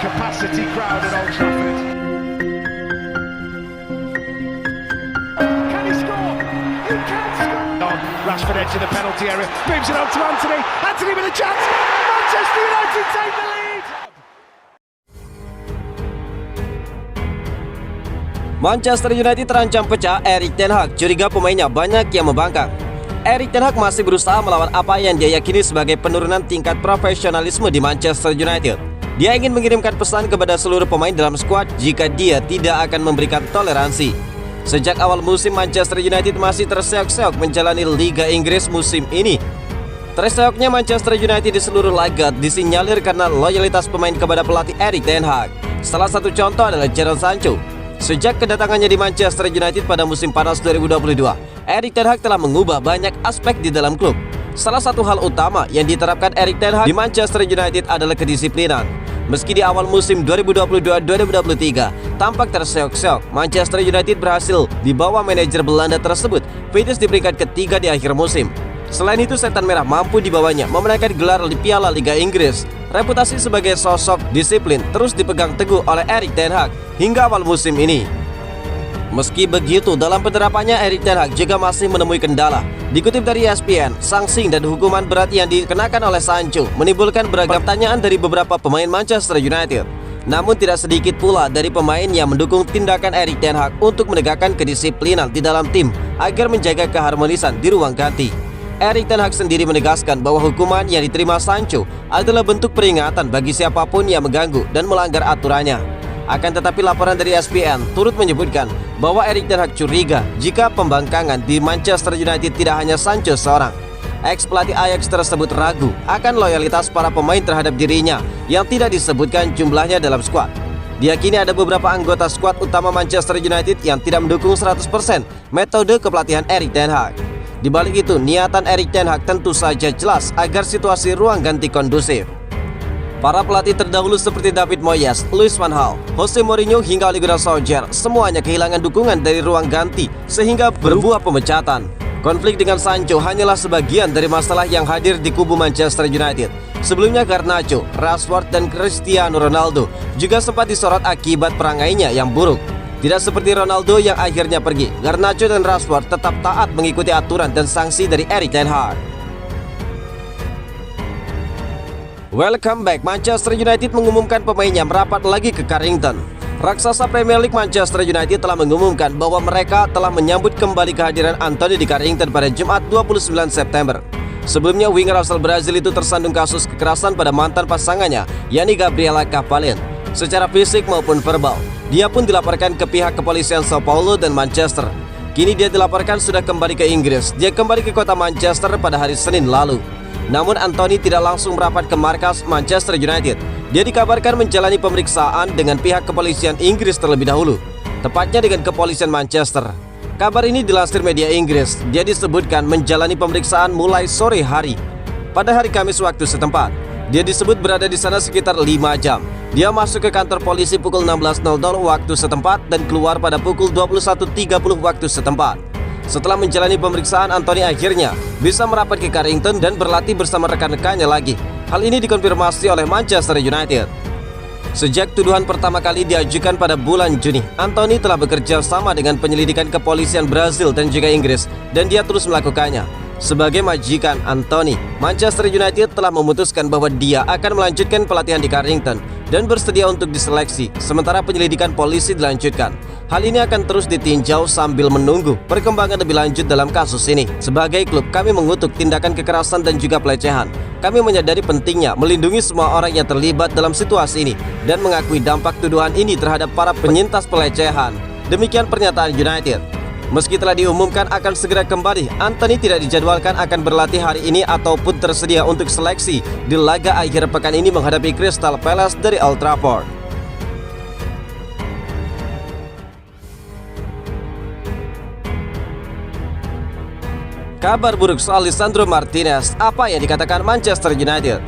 capacity crowd at Old Trafford. Can he score? He can score! On, Rashford edge of the penalty area, moves it on to Anthony. Anthony with a chance. Manchester United take the lead. Manchester United terancam pecah. Erik ten Hag curiga pemainnya banyak yang membangkang. Erik ten Hag masih berusaha melawan apa yang dia yakini sebagai penurunan tingkat profesionalisme di Manchester United. Dia ingin mengirimkan pesan kepada seluruh pemain dalam skuad jika dia tidak akan memberikan toleransi. Sejak awal musim, Manchester United masih terseok-seok menjalani Liga Inggris musim ini. Terseoknya Manchester United di seluruh laga disinyalir karena loyalitas pemain kepada pelatih Erik ten Hag. Salah satu contoh adalah Jadon Sancho. Sejak kedatangannya di Manchester United pada musim panas 2022, Erik ten Hag telah mengubah banyak aspek di dalam klub. Salah satu hal utama yang diterapkan Erik ten Hag di Manchester United adalah kedisiplinan. Meski di awal musim 2022-2023 tampak terseok-seok, Manchester United berhasil di bawah manajer Belanda tersebut finish di peringkat ketiga di akhir musim. Selain itu, Setan Merah mampu dibawanya memenangkan gelar di Piala Liga Inggris. Reputasi sebagai sosok disiplin terus dipegang teguh oleh Erik ten Hag hingga awal musim ini. Meski begitu, dalam penerapannya Erik ten Hag juga masih menemui kendala. Dikutip dari ESPN, sanksi dan hukuman berat yang dikenakan oleh Sancho menimbulkan beragam pertanyaan dari beberapa pemain Manchester United. Namun tidak sedikit pula dari pemain yang mendukung tindakan Erik ten Hag untuk menegakkan kedisiplinan di dalam tim agar menjaga keharmonisan di ruang ganti. Erik ten Hag sendiri menegaskan bahwa hukuman yang diterima Sancho adalah bentuk peringatan bagi siapapun yang mengganggu dan melanggar aturannya. Akan tetapi laporan dari ESPN turut menyebutkan bahwa Erik ten Hag curiga jika pembangkangan di Manchester United tidak hanya Sancho seorang. Ex-pelatih Ajax tersebut ragu akan loyalitas para pemain terhadap dirinya yang tidak disebutkan jumlahnya dalam skuad. Diyakini ada beberapa anggota skuad utama Manchester United yang tidak mendukung 100% metode kepelatihan Erik ten Hag. Di balik itu, niatan Erik ten Hag tentu saja jelas agar situasi ruang ganti kondusif. Para pelatih terdahulu seperti David Moyes, Louis van Gaal, Jose Mourinho hingga Ole Gunnar Solskjaer semuanya kehilangan dukungan dari ruang ganti sehingga berbuah pemecatan. Konflik dengan Sancho hanyalah sebagian dari masalah yang hadir di kubu Manchester United. Sebelumnya Garnacho, Rashford dan Cristiano Ronaldo juga sempat disorot akibat perangainya yang buruk. Tidak seperti Ronaldo yang akhirnya pergi, Garnacho dan Rashford tetap taat mengikuti aturan dan sanksi dari Erik ten Hag. Welcome back. Manchester United mengumumkan pemainnya merapat lagi ke Carrington. Raksasa Premier League Manchester United telah mengumumkan bahwa mereka telah menyambut kembali kehadiran Anthony di Carrington pada Jumat 29 September. Sebelumnya, winger asal Brazil itu tersandung kasus kekerasan pada mantan pasangannya, yakni Gabriela Cavallin, secara fisik maupun verbal. Dia pun dilaporkan ke pihak kepolisian Sao Paulo dan Manchester. Kini dia dilaporkan sudah kembali ke Inggris. Dia kembali ke kota Manchester pada hari Senin lalu. Namun Anthony tidak langsung merapat ke markas Manchester United. Dia dikabarkan menjalani pemeriksaan dengan pihak kepolisian Inggris terlebih dahulu, tepatnya dengan kepolisian Manchester. Kabar ini dilansir media Inggris. Dia disebutkan menjalani pemeriksaan mulai sore hari pada hari Kamis waktu setempat. Dia disebut berada di sana sekitar 5 jam. Dia masuk ke kantor polisi pukul 16.00 waktu setempat dan keluar pada pukul 21.30 waktu setempat. Setelah menjalani pemeriksaan, Anthony akhirnya bisa merapat ke Carrington dan berlatih bersama rekan-rekannya lagi. Hal ini dikonfirmasi oleh Manchester United. Sejak tuduhan pertama kali diajukan pada bulan Juni, Anthony telah bekerja sama dengan penyelidikan kepolisian Brazil dan juga Inggris, dan dia terus melakukannya. Sebagai majikan Anthony, Manchester United telah memutuskan bahwa dia akan melanjutkan pelatihan di Carrington dan bersedia untuk diseleksi, sementara penyelidikan polisi dilanjutkan. Hal ini akan terus ditinjau sambil menunggu perkembangan lebih lanjut dalam kasus ini. Sebagai klub, kami mengutuk tindakan kekerasan dan juga pelecehan. Kami menyadari pentingnya melindungi semua orang yang terlibat dalam situasi ini dan mengakui dampak tuduhan ini terhadap para penyintas pelecehan. Demikian pernyataan United. Meski telah diumumkan akan segera kembali, Anthony tidak dijadwalkan akan berlatih hari ini ataupun tersedia untuk seleksi di laga akhir pekan ini menghadapi Crystal Palace dari Old Trafford. Kabar buruk soal Lisandro Martinez, apa yang dikatakan Manchester United?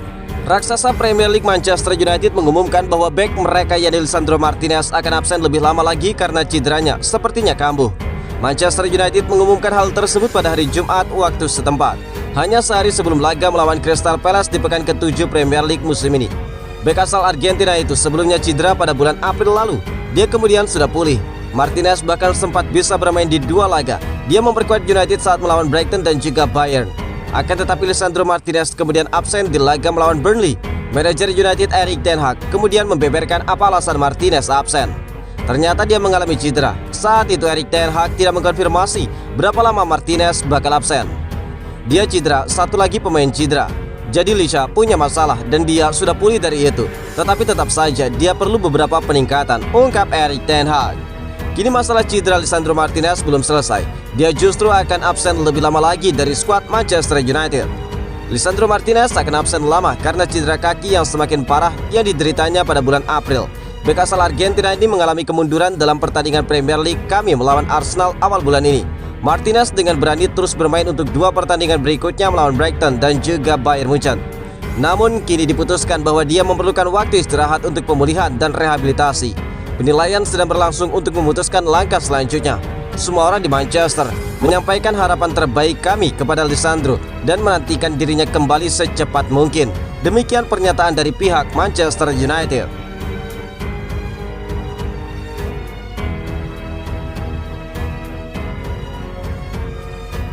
Raksasa Premier League Manchester United mengumumkan bahwa bek mereka yakni Lisandro Martinez akan absen lebih lama lagi karena cederanya sepertinya kambuh. Manchester United mengumumkan hal tersebut pada hari Jumat waktu setempat, hanya sehari sebelum laga melawan Crystal Palace di pekan ke-7 Premier League musim ini. Bek asal Argentina itu sebelumnya cedera pada bulan April lalu. Dia kemudian sudah pulih. Martinez bahkan sempat bisa bermain di 2 laga. Dia memperkuat United saat melawan Brighton dan juga Bayern. Akan tetapi Lisandro Martinez kemudian absen di laga melawan Burnley. Manajer United Erik ten Hag kemudian membeberkan apa alasan Martinez absen. Ternyata dia mengalami cedera. Saat itu Erik ten Hag tidak mengkonfirmasi berapa lama Martinez bakal absen. Dia cedera, satu lagi pemain cedera. Jadi Lisha punya masalah dan dia sudah pulih dari itu. Tetapi tetap saja dia perlu beberapa peningkatan, ungkap Erik ten Hag. Kini masalah cedera Lisandro Martinez belum selesai. Dia justru akan absen lebih lama lagi dari skuad Manchester United. Lisandro Martinez akan absen lama karena cedera kaki yang semakin parah yang dideritanya pada bulan April. Bek asal Argentina ini mengalami kemunduran dalam pertandingan Premier League kami melawan Arsenal awal bulan ini. Martinez dengan berani terus bermain untuk 2 pertandingan berikutnya melawan Brighton dan juga Bayern Munchen. Namun kini diputuskan bahwa dia memerlukan waktu istirahat untuk pemulihan dan rehabilitasi. Penilaian sedang berlangsung untuk memutuskan langkah selanjutnya. Semua orang di Manchester menyampaikan harapan terbaik kami kepada Lisandro dan menantikan dirinya kembali secepat mungkin. Demikian pernyataan dari pihak Manchester United.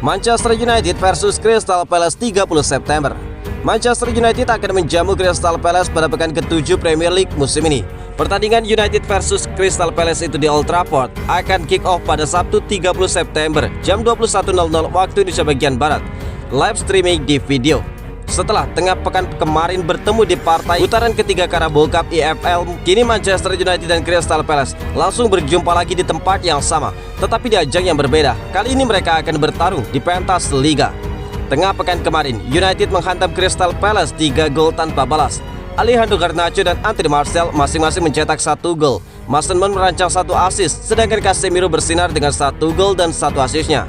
Manchester United versus Crystal Palace 30 September. Manchester United akan menjamu Crystal Palace pada pekan ke-7 Premier League musim ini. Pertandingan United versus Crystal Palace itu di Old Trafford akan kick off pada Sabtu 30 September jam 21.00 waktu Indonesia bagian Barat. Live streaming di video. Setelah tengah pekan kemarin bertemu di partai putaran ketiga Carabao Cup EFL, kini Manchester United dan Crystal Palace langsung berjumpa lagi di tempat yang sama, tetapi di ajang yang berbeda. Kali ini mereka akan bertarung di pentas Liga. Tengah pekan kemarin, United menghantam Crystal Palace 3 gol tanpa balas. Alejandro Garnacho dan Anthony Martial masing-masing mencetak 1 gol. Mason Mount merancang 1 assist, sedangkan Casemiro bersinar dengan 1 gol dan 1 assistnya.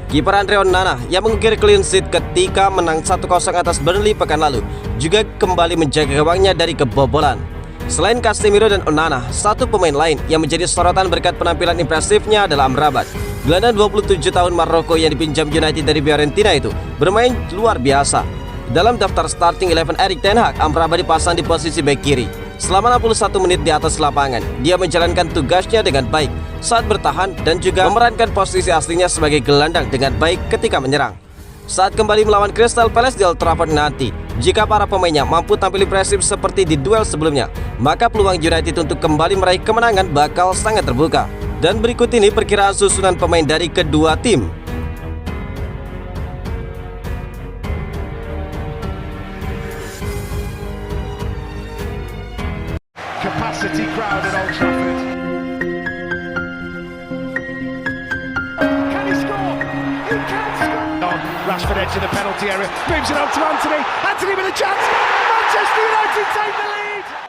Kiper Andre Onana yang mengukir clean sheet ketika menang 1-0 atas Burnley pekan lalu juga kembali menjaga gawangnya dari kebobolan. Selain Casemiro dan Onana, satu pemain lain yang menjadi sorotan berkat penampilan impresifnya adalah Amrabat. Gelandang 27 tahun Maroko yang dipinjam United dari Fiorentina itu bermain luar biasa. Dalam daftar starting 11 Erik ten Hag, Amrabat dipasang di posisi bek kiri. Selama 61 menit di atas lapangan, dia menjalankan tugasnya dengan baik saat bertahan dan juga memerankan posisi aslinya sebagai gelandang dengan baik ketika menyerang. Saat kembali melawan Crystal Palace di Old Trafford nanti, jika para pemainnya mampu tampil impresif seperti di duel sebelumnya, maka peluang United untuk kembali meraih kemenangan bakal sangat terbuka. Dan berikut ini perkiraan susunan pemain dari kedua tim. Capacity crowd at Old Trafford. Can he score? He can score! On, Rashford edge of the penalty area, moves it on to Anthony. Anthony with a chance. Manchester United take the lead!